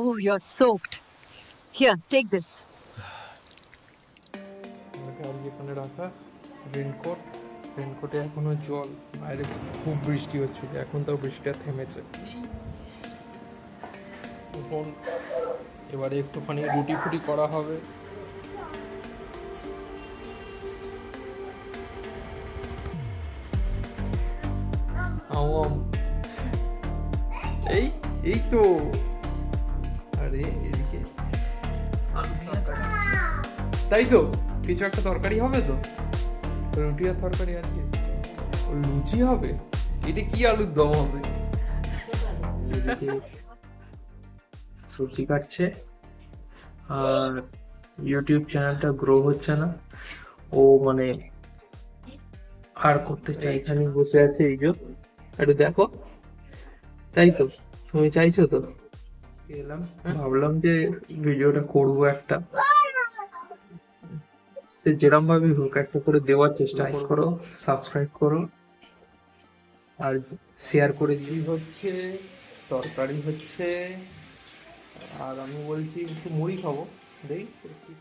Oh, you're soaked. Here, take this. এখানে রাখা raincoat, রেনকোটে এখনো জল, বাইরে খুব বৃষ্টি হচ্ছিল, এখন তাও বৃষ্টিটা থেমেছে। এখন এবারে একটুখানি রুটি ফুটি করা হবে। এই এই তো, আরে এদিকে তাই তো, কিছু একটা তরকারি হবে তো, রুটি আর তরকারি আজকে, লুচি হবে, এটা কি আলুর দম হবে। সবজি কাটছে, আর ইউটিউব চ্যানেলটা গ্রো হচ্ছে না, ও মানে আর করতে চাইছে না, বসে আছে এই যে, একটু দেখো, তাই তো, তুমি চাইছো তো, এলাম ভাবলাম যে ভিডিওটা করবো একটা, সে যেরকম ভাবে হোক একটা করে দেওয়ার চেষ্টা করো, সাবস্ক্রাইব করো আর শেয়ার করে দিই। হচ্ছে তরকারি হচ্ছে, আর আমি বলছি একটু মুড়ি খাবো, দেখি